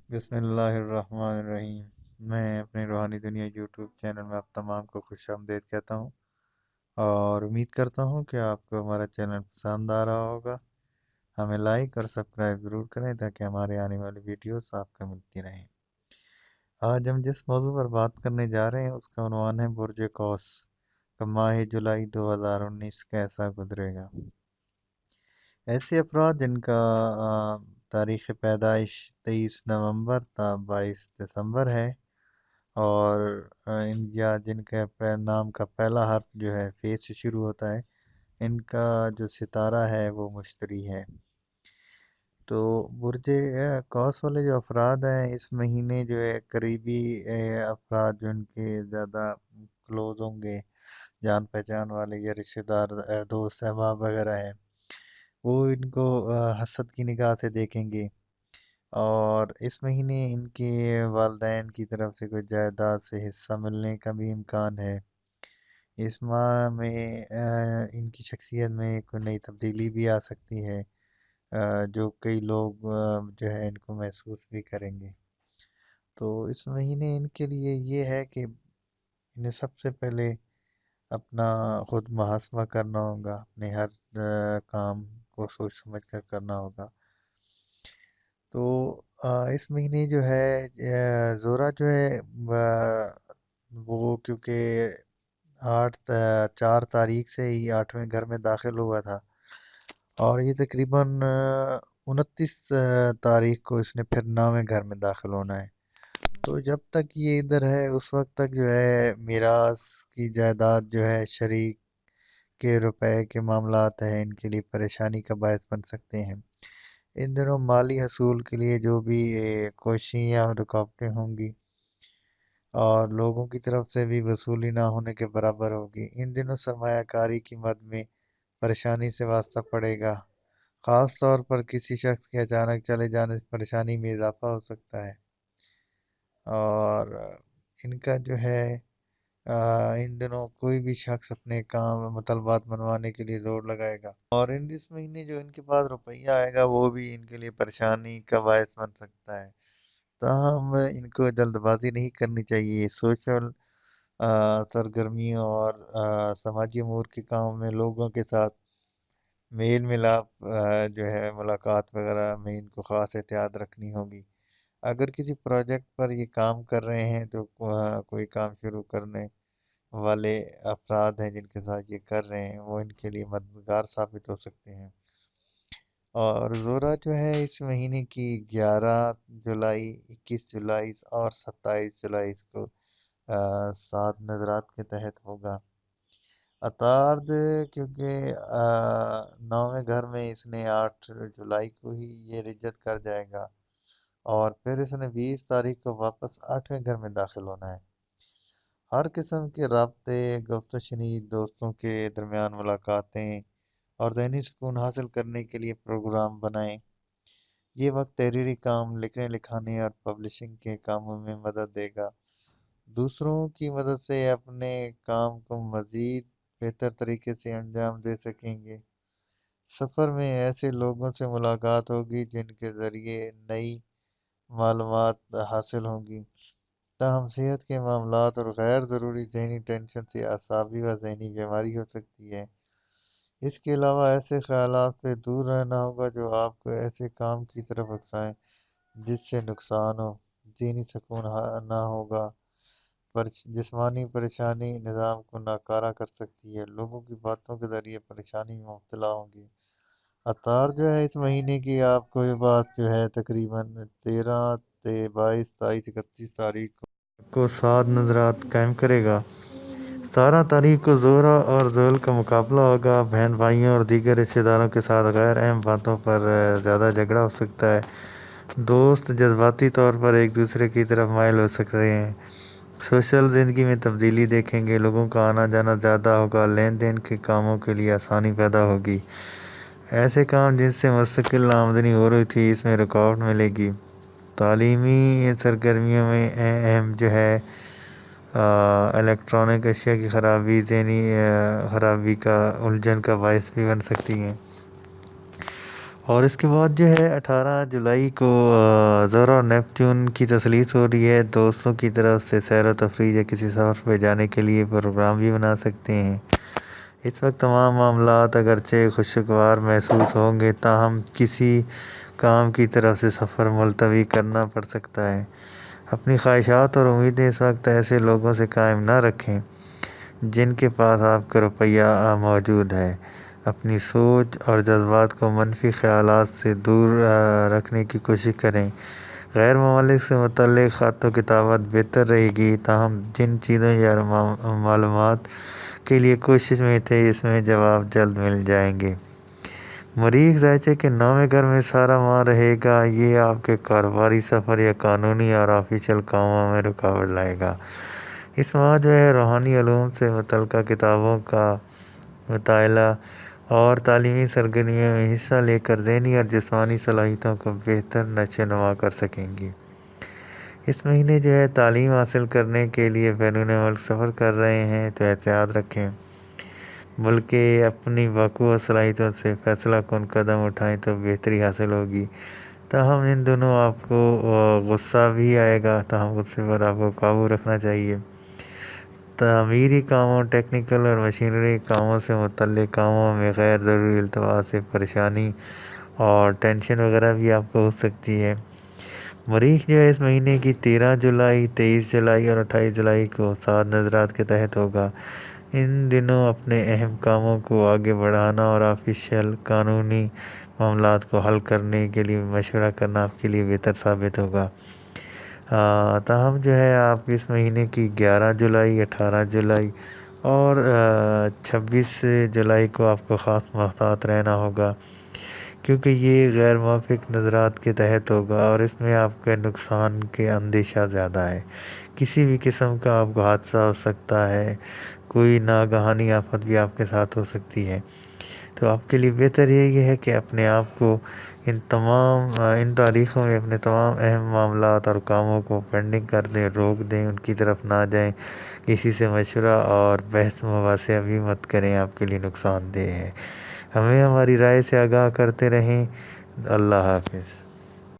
بسم اللہ الرحمن الرحیم۔ میں اپنی روحانی دنیا یوٹیوب چینل میں آپ تمام کو خوش آمدید کہتا ہوں اور امید کرتا ہوں کہ آپ کو ہمارا چینل پسند آ رہا ہوگا۔ ہمیں لائک اور سبسکرائب ضرور کریں تاکہ ہمارے آنے والی ویڈیوز آپ کو ملتی رہیں۔ آج ہم جس موضوع پر بات کرنے جا رہے ہیں اس کا عنوان ہے برج قوس کا ماہ جولائی 2019 کیسا گزرے گا۔ ایسے افراد جن کا تاریخ پیدائش 23 نومبر تا 22 دسمبر ہے اور یا جن کے نام کا پہلا حرف جو ہے فے سے شروع ہوتا ہے، ان کا جو ستارہ ہے وہ مشتری ہے۔ تو برج قوس والے جو افراد ہیں اس مہینے جو ہے قریبی افراد جو ان کے زیادہ کلوز ہوں گے، جان پہچان والے یا رشتہ دار دوست احباب وغیرہ ہیں، وہ ان کو حسد کی نگاہ سے دیکھیں گے، اور اس مہینے ان کے والدین کی طرف سے کوئی جائیداد سے حصہ ملنے کا بھی امکان ہے۔ اس ماہ میں ان کی شخصیت میں کوئی نئی تبدیلی بھی آ سکتی ہے، جو کئی لوگ جو ہے ان کو محسوس بھی کریں گے۔ تو اس مہینے ان کے لیے یہ ہے کہ انہیں سب سے پہلے اپنا خود محاسبہ کرنا ہوگا، اپنے ہر کام کو سوچ سمجھ کر کرنا ہوگا۔ تو اس مہینے جو ہے زورا جو ہے وہ کیونکہ 4 تاریخ سے ہی 8ویں گھر میں داخل ہوا تھا، اور یہ تقریباً 29 تاریخ کو اس نے پھر 9ویں گھر میں داخل ہونا ہے۔ تو جب تک یہ ادھر ہے اس وقت تک جو ہے میراث کی جائیداد جو ہے، شریک کے روپے کے معاملات ہیں، ان کے لیے پریشانی کا باعث بن سکتے ہیں۔ ان دنوں مالی حصول کے لیے جو بھی کوششیں یا رکاوٹیں ہوں گی اور لوگوں کی طرف سے بھی وصولی نہ ہونے کے برابر ہوگی۔ ان دنوں سرمایہ کاری کی مد میں پریشانی سے واسطہ پڑے گا، خاص طور پر کسی شخص کے اچانک چلے جانے سے پریشانی میں اضافہ ہو سکتا ہے، اور ان کا جو ہے ان دنوں کوئی بھی شخص اپنے کام مطالبات منوانے کے لیے زور لگائے گا، اور اس مہینے جو ان کے پاس روپیہ آئے گا وہ بھی ان کے لیے پریشانی کا باعث بن سکتا ہے۔ تاہم ان کو جلد بازی نہیں کرنی چاہیے۔ سوشل سرگرمیوں اور سماجی امور کے کاموں میں لوگوں کے ساتھ میل ملاپ جو ہے ملاقات وغیرہ میں ان کو خاص احتیاط رکھنی ہوگی۔ اگر کسی پروجیکٹ پر یہ کام کر رہے ہیں تو کوئی کام شروع کرنے والے افراد ہیں جن کے ساتھ یہ کر رہے ہیں، وہ ان کے لیے مددگار ثابت ہو سکتے ہیں۔ اور زورا جو ہے اس مہینے کی 11 جولائی، 21 جولائی اور 27 جولائی کو 7 نظرات کے تحت ہوگا۔ عطارد کیونکہ 9ویں گھر میں اس نے 8 جولائی کو ہی یہ رجت کر جائے گا، اور پھر اس نے 20 تاریخ کو واپس 8ویں گھر میں داخل ہونا ہے۔ ہر قسم کے رابطے، گفت و شنید، دوستوں کے درمیان ملاقاتیں اور ذہنی سکون حاصل کرنے کے لیے پروگرام بنائیں۔ یہ وقت تحریری کام، لکھنے لکھانے اور پبلشنگ کے کاموں میں مدد دے گا۔ دوسروں کی مدد سے اپنے کام کو مزید بہتر طریقے سے انجام دے سکیں گے۔ سفر میں ایسے لوگوں سے ملاقات ہوگی جن کے ذریعے نئی معلومات حاصل ہوں گی۔ تاہم صحت کے معاملات اور غیر ضروری ذہنی ٹینشن سے اعصابی و ذہنی بیماری ہو سکتی ہے۔ اس کے علاوہ ایسے خیالات سے دور رہنا ہوگا جو آپ کو ایسے کام کی طرف اکسائیں جس سے نقصان ہو۔ ذہنی سکون نہ ہوگا، جسمانی پریشانی نظام کو ناکارہ کر سکتی ہے، لوگوں کی باتوں کے ذریعے پریشانی میں مبتلا ہوں گے۔ عطار جو ہے اس مہینے کی آپ کو یہ بات جو ہے تقریباً 13، 22، 23، 31 تاریخ کو 7 نظرات قائم کرے گا۔ 17 تاریخ کو زہرہ اور زحل کا مقابلہ ہوگا۔ بہن بھائیوں اور دیگر رشتہ داروں کے ساتھ غیر اہم باتوں پر زیادہ جھگڑا ہو سکتا ہے۔ دوست جذباتی طور پر ایک دوسرے کی طرف مائل ہو سکتے ہیں۔ سوشل زندگی میں تبدیلی دیکھیں گے، لوگوں کا آنا جانا زیادہ ہوگا، لین دین کے کاموں کے لیے آسانی پیدا ہوگی۔ ایسے کام جن سے مستقل آمدنی ہو رہی تھی اس میں رکاوٹ ملے گی۔ تعلیمی سرگرمیوں میں اہم جو ہے الیکٹرانک اشیاء کی خرابی ذہنی خرابی کا الجھن کا باعث بھی بن سکتی ہیں۔ اور اس کے بعد جو ہے 18 جولائی کو زہرہ اور نیپچون کی تثلیث ہو رہی ہے۔ دوستوں کی طرف سے سیر و تفریح یا کسی سفر پہ جانے کے لیے پروگرام بھی بنا سکتے ہیں۔ اس وقت تمام معاملات اگرچہ خوشگوار محسوس ہوں گے، تاہم کسی کام کی طرف سے سفر ملتوی کرنا پڑ سکتا ہے۔ اپنی خواہشات اور امیدیں اس وقت ایسے لوگوں سے قائم نہ رکھیں جن کے پاس آپ کا روپیہ موجود ہے۔ اپنی سوچ اور جذبات کو منفی خیالات سے دور رکھنے کی کوشش کریں۔ غیر ممالک سے متعلق خط و کتابت بہتر رہے گی، تاہم جن چیزوں یا معلومات کے لیے کوشش میں تھے، اس میں جواب جلد مل جائیں گے۔ مریخ ذائچہ کے 9ویں گھر میں سارا ماہ رہے گا۔ یہ آپ کے کاروباری سفر یا قانونی اور آفیشل کاموں میں رکاوٹ لائے گا۔ اس ماہ جو ہے روحانی علوم سے متعلقہ کتابوں کا مطالعہ اور تعلیمی سرگرمیوں میں حصہ لے کر ذہنی اور جسمانی صلاحیتوں کو بہتر نشو و نما کر سکیں گی۔ اس مہینے جو ہے تعلیم حاصل کرنے کے لیے بیرون ملک سفر کر رہے ہیں تو احتیاط رکھیں، بلکہ اپنی بقوت صلاحیتوں سے فیصلہ کن قدم اٹھائیں تو بہتری حاصل ہوگی۔ تاہم ان دنوں آپ کو غصہ بھی آئے گا، تاہم غصے پر آپ کو قابو رکھنا چاہیے۔ تعمیری کاموں، ٹیکنیکل اور مشینری کاموں سے متعلق کاموں میں غیر ضروری التفات سے پریشانی اور ٹینشن وغیرہ بھی آپ کو ہو سکتی ہے۔ مریخ جو ہے اس مہینے کی 13 جولائی، 23 جولائی اور 28 جولائی کو 7 نظرات کے تحت ہوگا۔ ان دنوں اپنے اہم کاموں کو آگے بڑھانا اور آفیشیل قانونی معاملات کو حل کرنے کے لیے مشورہ کرنا آپ کے لیے بہتر ثابت ہوگا۔ تاہم جو ہے آپ اس مہینے کی 11 جولائی، 18 جولائی اور 26 جولائی کو آپ کو خاص محتاط رہنا ہوگا، کیونکہ یہ غیر موافق نظرات کے تحت ہوگا اور اس میں آپ کے نقصان کے اندیشہ زیادہ ہے۔ کسی بھی قسم کا آپ کو حادثہ ہو سکتا ہے، کوئی ناگہانی آفت بھی آپ کے ساتھ ہو سکتی ہے۔ تو آپ کے لیے بہتر یہ ہے کہ اپنے آپ کو ان تاریخوں میں اپنے تمام اہم معاملات اور کاموں کو پینڈنگ کر دیں، روک دیں، ان کی طرف نہ جائیں، کسی سے مشورہ اور بحث مباحثہ بھی مت کریں، آپ کے لیے نقصان دہ ہے۔ ہمیں ہماری رائے سے آگاہ کرتے رہیں۔ اللہ حافظ۔